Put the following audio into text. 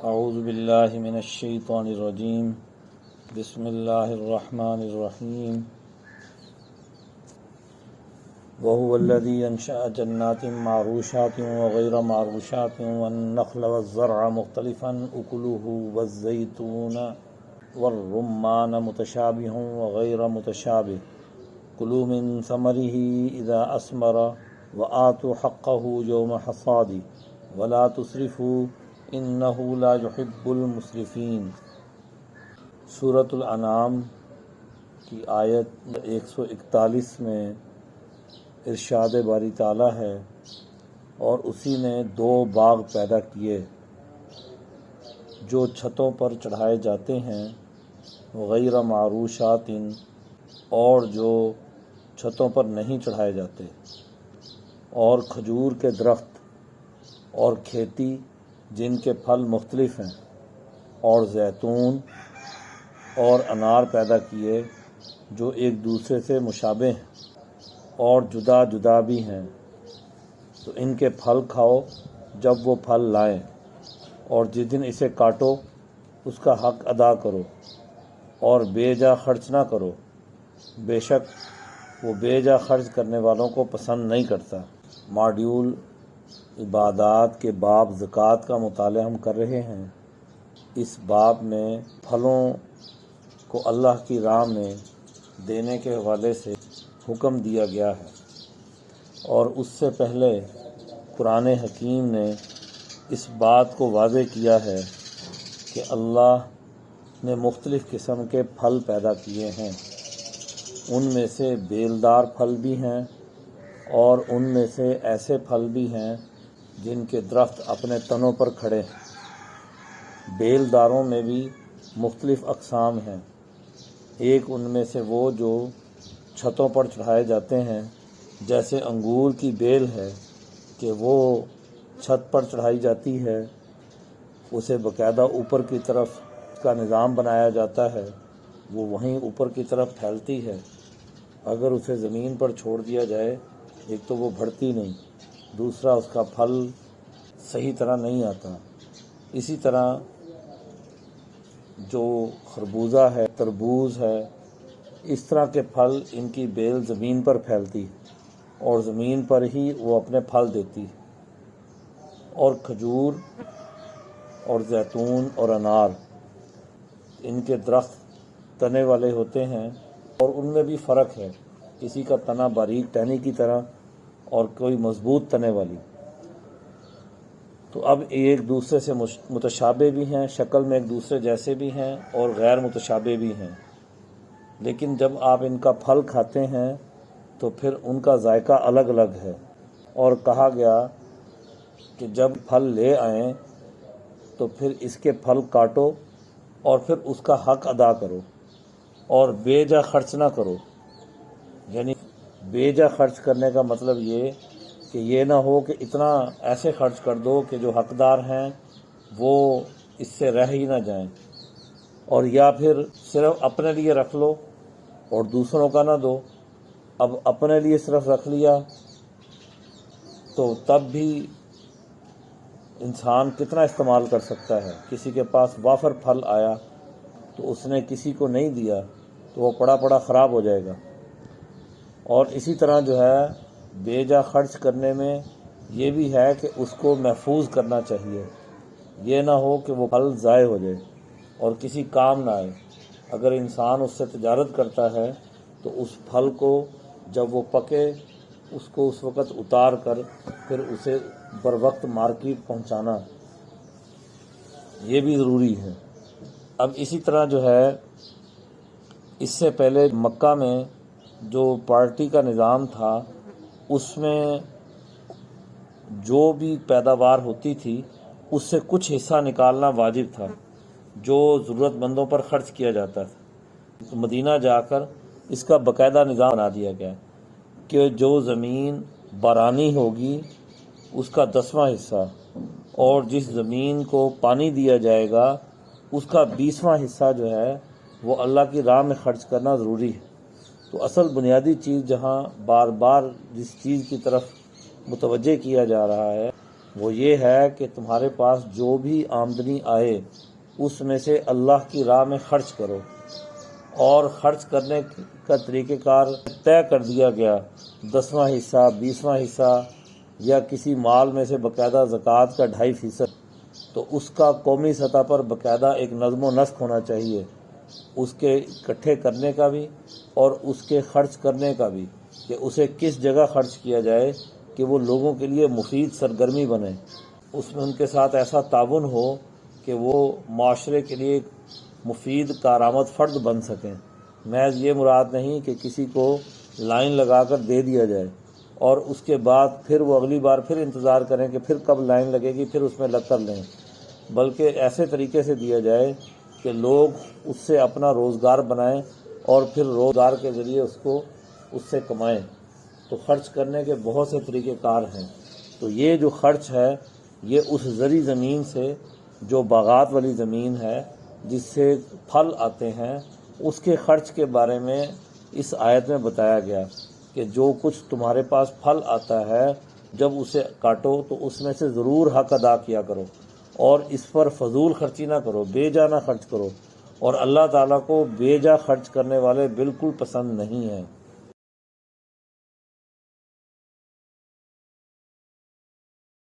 اعوذ باللہ من الشیطان الرجیم بسم اللہ الرحمن الرحیم وهو الذی انشأ جنات معروشات وغیر معروشات والنخل والزرع مختلفا اکلہ والزیتون والرمان متشابہ وغیر متشابہ کلوا من ثمرہ اذا اثمر وآتوا حقہ یوم حصادہ ولا تسرفوا انہ لا يحب المسرفین۔ سورۃ الانعام کی آیت 141 میں ارشاد باری تعالیٰ ہے، اور اسی نے 2 باغ پیدا کیے جو چھتوں پر چڑھائے جاتے ہیں، غیر معروشات، اور جو چھتوں پر نہیں چڑھائے جاتے، اور کھجور کے درخت اور کھیتی جن کے پھل مختلف ہیں، اور زیتون اور انار پیدا کیے جو ایک دوسرے سے مشابہ ہیں اور جدا جدا بھی ہیں، تو ان کے پھل کھاؤ جب وہ پھل لائیں، اور جس دن اسے کاٹو اس کا حق ادا کرو، اور بے جا خرچ نہ کرو، بے شک وہ بے جا خرچ کرنے والوں کو پسند نہیں کرتا۔ ماڈیول عبادات کے باب زکوٰۃ کا مطالعہ ہم کر رہے ہیں۔ اس باب میں پھلوں کو اللہ کی راہ میں دینے کے حوالے سے حکم دیا گیا ہے، اور اس سے پہلے قرآن حکیم نے اس بات کو واضح کیا ہے کہ اللہ نے مختلف قسم کے پھل پیدا کیے ہیں، ان میں سے بیلدار پھل بھی ہیں، اور ان میں سے ایسے پھل بھی ہیں جن کے درخت اپنے تنوں پر کھڑے ہیں۔ بیلداروں میں بھی مختلف اقسام ہیں، ایک ان میں سے وہ جو چھتوں پر چڑھائے جاتے ہیں، جیسے انگور کی بیل ہے کہ وہ چھت پر چڑھائی جاتی ہے، اسے باقاعدہ اوپر کی طرف کا نظام بنایا جاتا ہے، وہ وہیں اوپر کی طرف پھیلتی ہے۔ اگر اسے زمین پر چھوڑ دیا جائے، ایک تو وہ بڑھتی نہیں، دوسرا اس کا پھل صحیح طرح نہیں آتا۔ اسی طرح جو خربوزہ ہے، تربوز ہے، اس طرح کے پھل، ان کی بیل زمین پر پھیلتی اور زمین پر ہی وہ اپنے پھل دیتی۔ اور کھجور اور زیتون اور انار، ان کے درخت تنے والے ہوتے ہیں، اور ان میں بھی فرق ہے، کسی کا تنا باریک ٹہنی کی طرح اور کوئی مضبوط تنے والی۔ تو اب ایک دوسرے سے متشابہ بھی ہیں، شکل میں ایک دوسرے جیسے بھی ہیں، اور غیر متشابہ بھی ہیں، لیکن جب آپ ان کا پھل کھاتے ہیں تو پھر ان کا ذائقہ الگ الگ ہے۔ اور کہا گیا کہ جب پھل لے آئیں تو پھر اس کے پھل کاٹو اور پھر اس کا حق ادا کرو، اور بے جا خرچ نہ کرو۔ یعنی بے جا خرچ کرنے کا مطلب یہ نہ ہو کہ اتنا ایسے خرچ کر دو کہ جو حقدار ہیں وہ اس سے رہ ہی نہ جائیں، اور یا پھر صرف اپنے لیے رکھ لو اور دوسروں کا نہ دو۔ اب اپنے لیے صرف رکھ لیا تو تب بھی انسان کتنا استعمال کر سکتا ہے؟ کسی کے پاس وافر پھل آیا تو اس نے کسی کو نہیں دیا تو وہ پڑا پڑا خراب ہو جائے گا۔ اور اسی طرح جو ہے بے جا خرچ کرنے میں یہ بھی ہے کہ اس کو محفوظ کرنا چاہیے، یہ نہ ہو کہ وہ پھل ضائع ہو جائے اور کسی کام نہ آئے۔ اگر انسان اس سے تجارت کرتا ہے تو اس پھل کو جب وہ پکے اس کو اس وقت اتار کر پھر اسے بر وقت مارکیٹ پہنچانا، یہ بھی ضروری ہے۔ اب اسی طرح جو ہے اس سے پہلے مکہ میں جو پارٹی کا نظام تھا، اس میں جو بھی پیداوار ہوتی تھی اس سے کچھ حصہ نکالنا واجب تھا جو ضرورت مندوں پر خرچ کیا جاتا تھا۔ تو مدینہ جا کر اس کا باقاعدہ نظام بنا دیا گیا کہ جو زمین بارانی ہوگی اس کا 10واں حصہ، اور جس زمین کو پانی دیا جائے گا اس کا 20واں حصہ جو ہے وہ اللہ کی راہ میں خرچ کرنا ضروری ہے۔ تو اصل بنیادی چیز جہاں بار بار جس چیز کی طرف متوجہ کیا جا رہا ہے وہ یہ ہے کہ تمہارے پاس جو بھی آمدنی آئے اس میں سے اللہ کی راہ میں خرچ کرو، اور خرچ کرنے کا طریقہ کار طے کر دیا گیا، 10واں حصہ، 20واں حصہ، یا کسی مال میں سے باقاعدہ زکوٰۃ کا 2.5%، تو اس کا قومی سطح پر باقاعدہ ایک نظم و نسق ہونا چاہیے، اس کے اکٹھے کرنے کا بھی اور اس کے خرچ کرنے کا بھی، کہ اسے کس جگہ خرچ کیا جائے کہ وہ لوگوں کے لیے مفید سرگرمی بنے، اس میں ان کے ساتھ ایسا تعاون ہو کہ وہ معاشرے کے لیے مفید کارآمد فرد بن سکیں۔ محض یہ مراد نہیں کہ کسی کو لائن لگا کر دے دیا جائے اور اس کے بعد پھر وہ اگلی بار پھر انتظار کریں کہ پھر کب لائن لگے گی، پھر اس میں لگ کر لیں، بلکہ ایسے طریقے سے دیا جائے کہ لوگ اس سے اپنا روزگار بنائیں اور پھر روزگار کے ذریعے اس سے کمائیں۔ تو خرچ کرنے کے بہت سے طریقہ کار ہیں۔ تو یہ جو خرچ ہے یہ اس زرعی زمین سے جو باغات والی زمین ہے جس سے پھل آتے ہیں، اس کے خرچ کے بارے میں اس آیت میں بتایا گیا کہ جو کچھ تمہارے پاس پھل آتا ہے جب اسے کاٹو تو اس میں سے ضرور حق ادا کیا کرو، اور اس پر فضول خرچی نہ کرو، بے جا نہ خرچ کرو، اور اللہ تعالیٰ کو بے جا خرچ کرنے والے بالکل پسند نہیں ہیں۔